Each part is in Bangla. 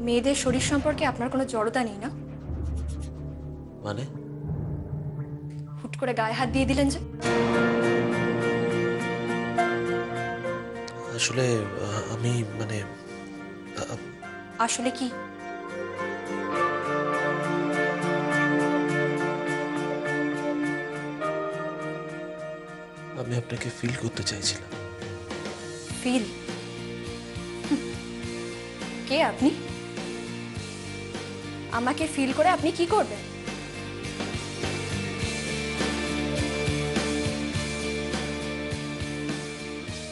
মেয়েদের শরীর সম্পর্কে আপনার কোনো জড়তা নেই না? মানে হুট করে গায়ে হাত দিয়ে দিলেন যে? আসলে আমি মানে আসলে কি? আমি আপনাকে ফিল করতে চাইছিলাম। ফিল? কে আপনি? আমাকে ফিল করে আপনি কি করবেন?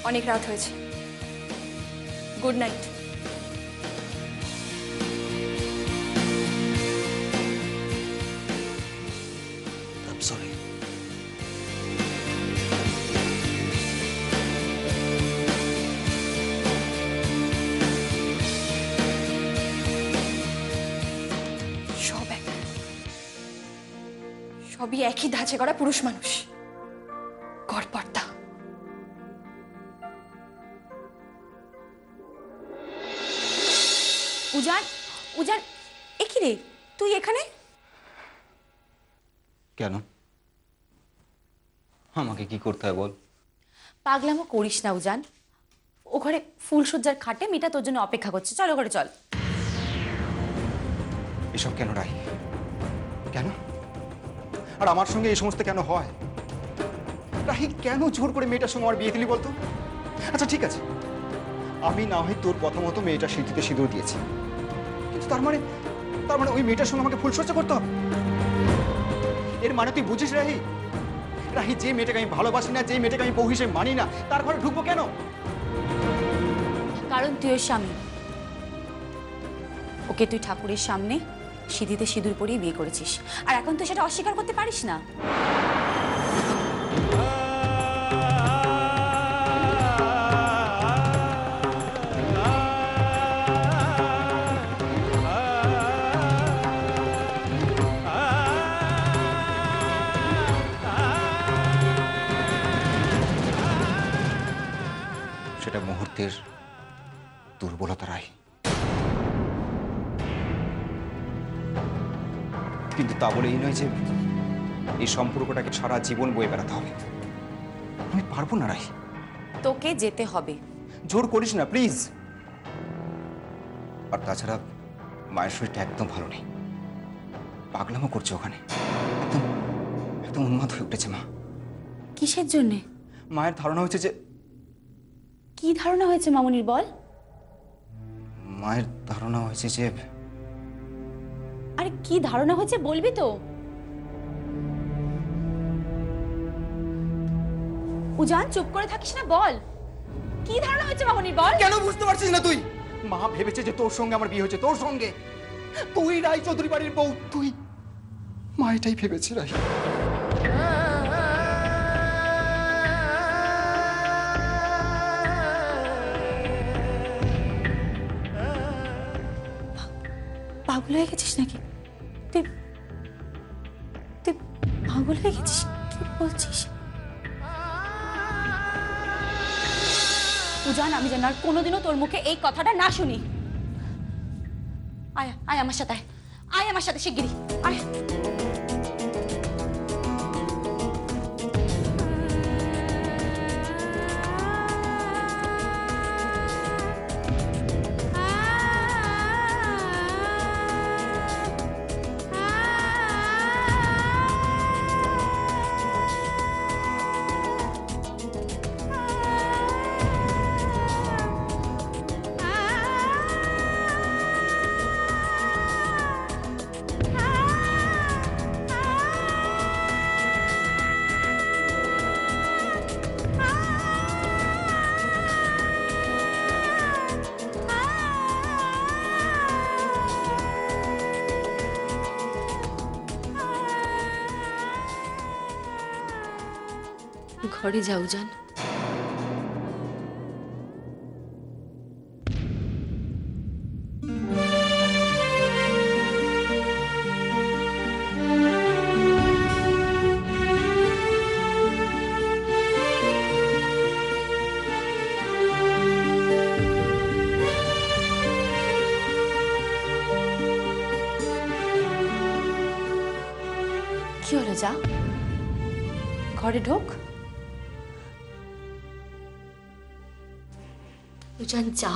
অনেক রাত হয়েছে, good night. I am sorry. সবই একই ধাঁচে করা পুরুষ মানুষ, গড়পড়তা। উজান, উজান, এ কি রে তুই এখানে? কেন? আমাকে কি করতে হয় বল? পাগলামো করিস না উজান। ও ঘরে ফুলসজ্জার খাটে মেয়েটা তোর জন্য অপেক্ষা করছে, চল ঘরে চল। এসব কেন রাই? কেন? আর আমার সঙ্গে এই সমস্ত কেন হয়? রাহি, কেন জোর করে মেয়েটার সঙ্গে আমার বিয়ে দিলি বলতো? আচ্ছা ঠিক আছে, আমি না হয় তোর কথা মতো মেয়েটা সিঁথিতে সিঁদুর দিয়েছি, কিন্তু তার মানে ওই মেয়েটার সঙ্গে আমাকে ফুলসজ্জা করতে হবে? এর মানে তুই বুঝিস রাহি? রাহি, যে মেয়েটাকে আমি ভালোবাসি না, যে মেয়েটাকে আমি বউ হিসেবে মানি না, তার ঘরে ঢুকবো কেন? কারণ তুই ওর স্বামী। ওকে তুই ঠাকুরের সামনে সিঁথিতে সিঁদুর পরিয়ে বিয়ে করেছিস, আর এখন তুই সেটা অস্বীকার করতে পারিস না। সেটা মুহূর্তের দুর্বলতা রাহি, কিন্তু তা বলে এই নয় যে এই সম্পর্কটাকে সারা জীবন বয়ে বেড়াতে হবে। আমি পারবো না রাহি। তোকে যেতে হবে। জোর করিস না প্লিজ। আর তাছাড়া মায়ের শরীরটা একদম ভালো নেই, পাগলামো করছে ওখানে, একদম একদম উন্মাদ হয়ে উঠেছে মা। কিসের জন্যে? মায়ের ধারণা হয়েছে যে... কি ধারণা হয়েছে মামুনির বল? মায়ের ধারণা হয়েছে যে... আরে কি ধারণা হয়েছে বলবি তো? উজান, চুপ করে থাকিস না, বল কি ধারণা হয়েছে মামুনির বল। কেন বুঝতে পারছিস না তুই? মা ভেবেছে যে তোর সঙ্গে আমার বিয়ে হয়েছে, তোর সঙ্গে। তুই রায় চৌধুরী বাড়ির বউ, তুই। মা এটাই ভেবেছে রাই। পাগল হয়ে গেছিস নাকি তুই? তুই পাগল হয়ে গেছিস? কি বলছিস উজান? আমি যেন আর কোনোদিনও তোর মুখে এই কথাটা না শুনি। আয় আয় আমার সাথে, আয় আমার সাথে শিগগিরই আয়। ঘরে যাও যান। কি হলো, যা ঘরে ঢোক। উজান যা।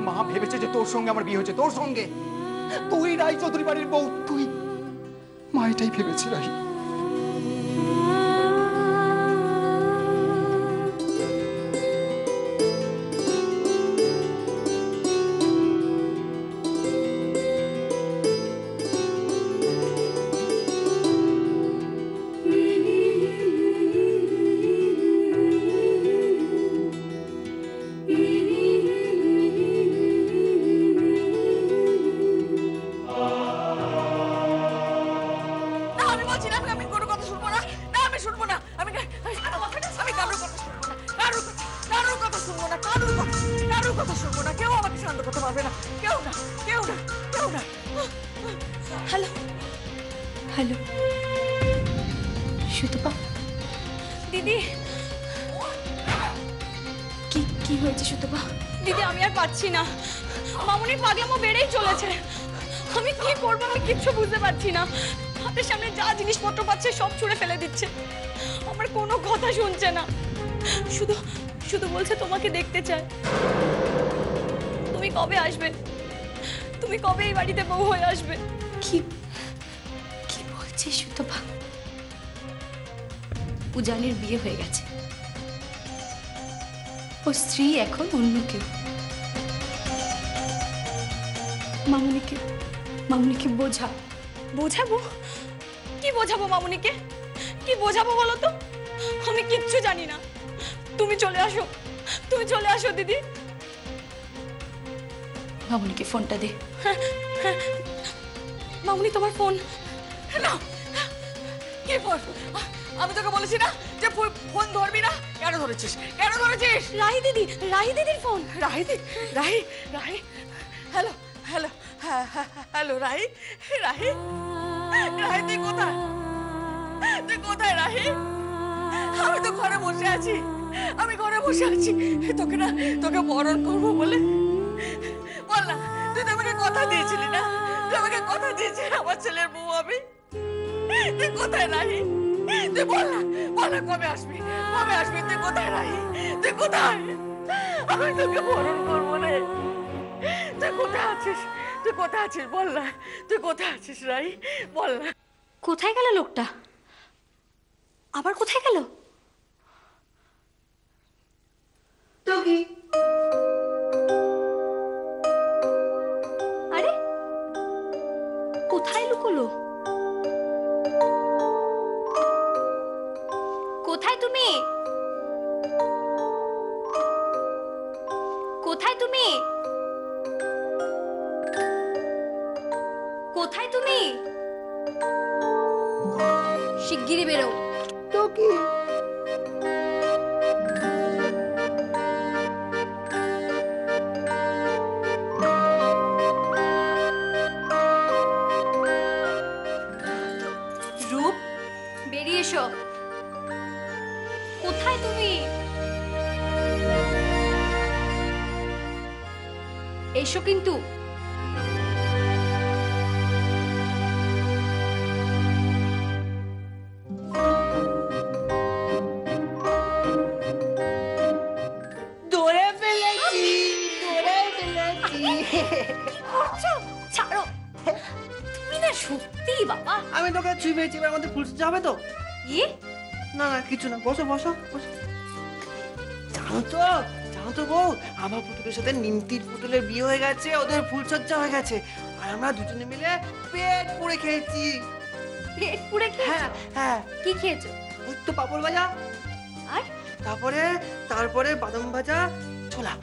মা ভেবেছে যে তোর সঙ্গে আমার বিয়ে হয়েছে, তোর সঙ্গে। তুই রাই চৌধুরী বাড়ির বউ, তুই। মা এটাই ভেবেছে রাই। আমি বলছি না, আমি কোনো কথা শুনবো না। না, আমি শুনবো না। আমি কারোর কথা শুনবো না। কারোর কথা শুনবো না। কারোর কথা শুনবো না। কেউ আমাকে শান্ত করতে পারবে না। কেউ না। হ্যালো হ্যালো, সুতপা দিদি, কি কি হয়েছে সুতপা? দিদি আমি আর পাচ্ছি না। মামুনির পাগলামো বেড়েই চলেছে। আমি কি করবো আমি কিচ্ছু বুঝতে পারছি না। হাতের সামনে যা জিনিসপত্র পাচ্ছে সব ছুঁড়ে ফেলে দিচ্ছে। আমার কোনো কথা শুনছে না। শুধু শুধু বলছে তোমাকে দেখতে চায়। তুমি কবে আসবে? তুমি কবে এই বাড়িতে বউ হয়ে আসবে? কি কি বলছে সুতপা? উজানের বিয়ে হয়ে গেছে, ও স্ত্রী এখন অন্য কেউ। মামুনিকে বোঝাবো? কি বোঝাবো মামুনিকে? কি বোঝাবো বলো তো? আমি কিচ্ছু জানি না। তুমি চলে আসো দিদি। মামুনিকে ফোনটা দে। মামুনি তোমার ফোন না। কি ফোন? আমি তোকে বলেছি না যে ফোন ধরবি না। কেন ধরেছিস? রাহি দিদির ফোন। রাহি। হ্যালো রাহি। তুই কোথায় রাহি? আমি তো ঘরে বসে আছি। তোকে বরণ করবো বলে। বল না, তুই তো আমাকে কথা দিয়েছিলি না? তুই আমাকে কথা দিয়েছিস আমার ছেলের বউ আমি। তুই কোথায় রাহি? তুই বল না কবে আসবি? তুই কোথায় রাহি? তুই কোথায়? আমি তোকে বরণ করবো রে। তুই কোথায় আছিস বল না। তুই কোথায় আছিস রাহি? বল না। কোথায় গেল লোকটা? আবার কোথায় গেল? আরে কোথায় লুকোলো? কোথায় তুমি? কোথায় তুমি? শিগগিরই বেরো। রূপ, বেরিয়ে এসো। কোথায় তুমি? এসো কিন্তু। ছাড়ো, তুমি না সত্যি বাবা। আমি তোকে ছুঁয়ে পেয়েছি, এবার আমাদের ফুল হবে তো? ইয়ে না কিছু না, বসো। জানো তো বউ, আমার পুতুলের সাথে নিমতির পুতুলের বিয়ে হয়ে গেছে, ওদের ফুলসজ্জা হয়ে গেছে, আর আমরা দুজনে মিলে পেট পুড়ে খেয়েছি। পেট পুড়ে খেয়েছো? হ্যাঁ। কি খেয়েছো? ওই তো পাপড় ভাজা, আর তারপরে বাদাম ভাজা, ছোলা।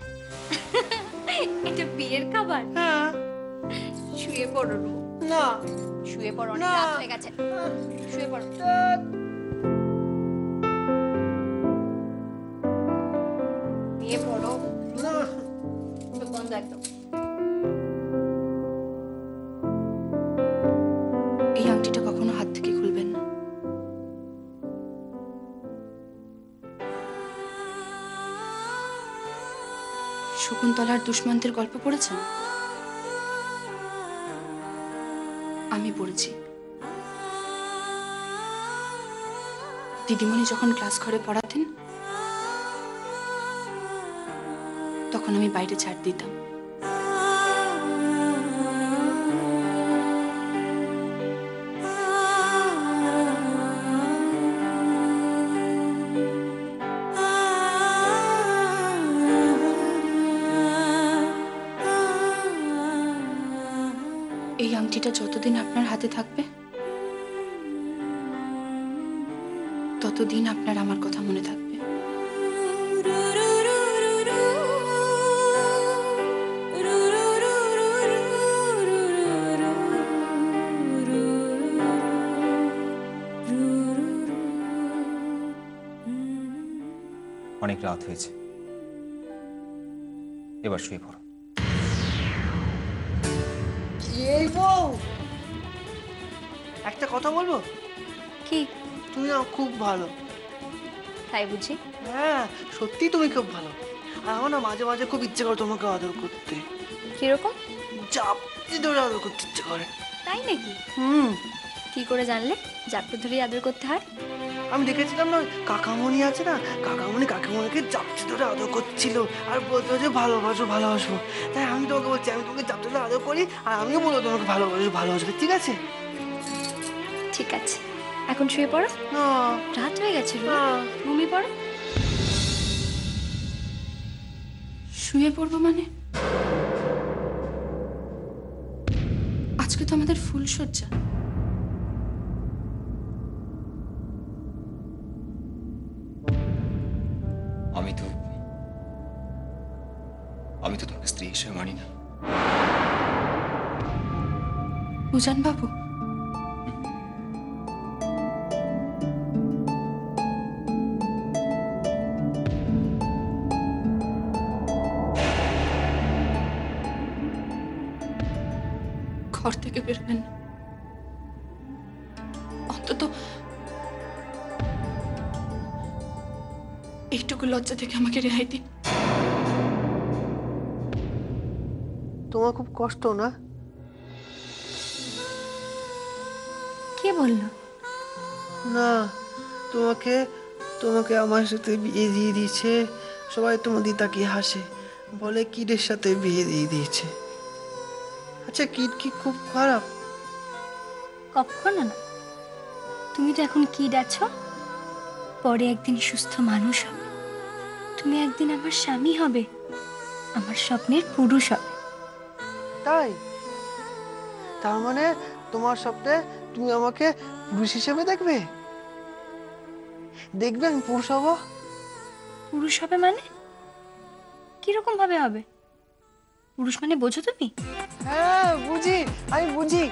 এটা বিয়ের খাবার? হ্যাঁ। শুয়ে পড়ো রূপ। না শুয়ে পড়ো, অনেক রাত হয়ে গেছে। শুয়ে পড়ো। শুয়ে পড়ো। চোখ বন্ধ একদম। এই আংটিটা কখনো হাত থেকে খুলবেন না। শকুন্তলার দুষ্মন্তের গল্প পড়েছেন? আমি পড়েছি। দিদিমণি যখন ক্লাস ঘরে পড়াতেন তখন আমি বাইরে ছাড় দিতাম। এই আংটিটা যতদিন আপনার হাতে থাকবে ততদিন আপনার আমার কথা মনে থাকবে। অনেক রাত হয়েছে, এবার শুয়ে পড়ো। এই বউ, একটা কথা বলবো? কি? তুমি না খুব ভালো। তাই বুঝি? হ্যাঁ, সত্যি তুমি খুব ভালো। আর আমার না মাঝে মাঝে খুব ইচ্ছে করে তোমাকে আদর করতে। কিরকম? চাপটি ধরে আদর করতে ইচ্ছে করে। তাই নাকি? হুম, কি করে জানলে জাপটে ধরে আদর করতে হয়? আমি দেখেছিলাম না, কাকামণি আছে না, কাকামণি কাকিমণিকে চাপটি ধরে আদর করছিল আর বলতো যে ভালোবাসো ভালোবাসো। তাই আমি তোমাকে বলছি, আমি তোমাকে চাপটি ধরে আদর করি আর আমিও বলবো তোমাকে ভালোবাসো ভালোবাসবে। ঠিক আছে? ঠিক আছে, এখন শুয়ে পড়ো। না, রাত হয়ে গেছে, না। ঘুমিয়ে পড়ো। শুয়ে পড়বো মানে? আজকে তো আমাদের ফুলশয্যা। আমি তো তোমাকে স্ত্রী হিসেবে মানি না। উজান বাবু, ঘর থেকে বেরোবেন না। অন্তত এইটুকু লজ্জা থেকে আমাকে রেহাই দিন। তোমার খুব কষ্ট না? কে বললো? না, তোমাকে তোমাকে আমার সাথে বিয়ে দিয়ে দিয়েছে। সবাই তোমার দিকে তাকিয়ে হাসে, বলে কিডের সাথে বিয়ে দিয়ে দিয়েছে। আচ্ছা, কিড কি খুব খারাপ? কখনো না। তুমি তো এখন কিড আছো, পরে একদিন সুস্থ মানুষ হবে। তুমি একদিন আমার স্বামী হবে, আমার স্বপ্নের পুরুষ হবে। তাই? তার মানে তোমার স্বপ্নে তুমি আমাকে পুরুষ হিসেবে দেখবে? দেখবে আমি পুরুষ হব? পুরুষ হবে মানে কিরকম ভাবে হবে? পুরুষ মানে বোঝো তুমি? হ্যাঁ বুঝি, আমি বুঝি।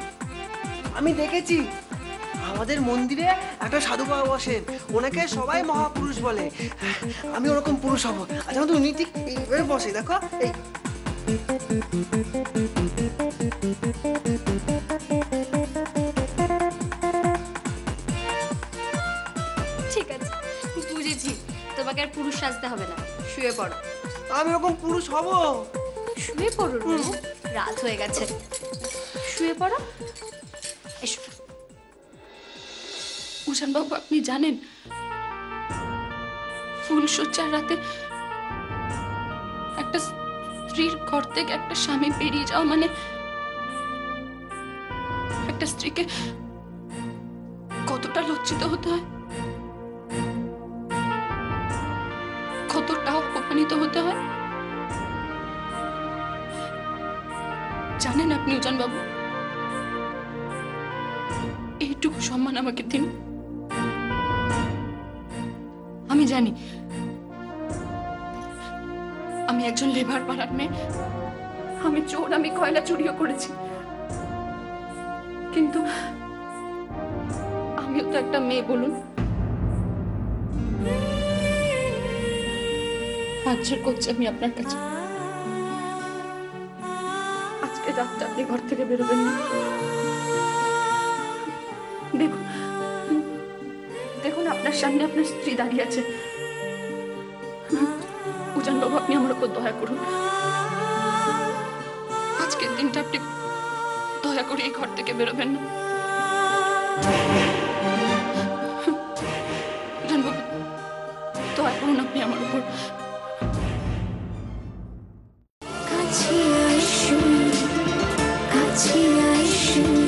আমি দেখেছি আমাদের মন্দিরে একটা সাধু বাবা বসেন, ওনাকে সবাই মহাপুরুষ বলে। আমি ওরকম পুরুষ হব। আচ্ছা, তো উনি ঠিক এইভাবে বসে, দেখো এই। ঠিক আছে, বুঝেছি। তোমাকে আর পুরুষ সাজতে হবে না, শুয়ে পড়ো। আমি ওরকম পুরুষ হব। শুয়ে পড়ো রুনু, রাত হয়ে গেছে। শুয়ে পড়ো, এসো। উজান বাবু, আপনি জানেন ফুলশয্যার রাতে একটা স্ত্রীর ঘর থেকে একটা স্বামী বেরিয়ে যাওয়া মানে একটা স্ত্রীকে কতটা লজ্জিত হতে হয়, কতটা অপমানিত হতে হয় জানেন আপনি উজান বাবু? এইটুকু সম্মান আমাকে দিন। আমি জানি আমি একজন লেবার পাড়ার মেয়ে, আমি চোর, আমি কয়লা চুরিও করেছি, কিন্তু আমিও তো একটা মেয়ে, বলুন। হাত জোর করছি আমি আপনার কাছে, আজকে রাতটা আপনি ঘর থেকে বেরোবেন না। দেখুন দেখুন, আপনার সামনে আপনার স্ত্রী দাঁড়িয়ে আছে। উজান বাবু, বাবু আপনি আমার উপর দয়া করুন। আজকের দিনটা আপনি দয়া করে এই ঘর থেকে বেরোবেন না। বাবু দয়া করুন আপনি আমার উপর। কাছে আইসো, কাছে আইসো।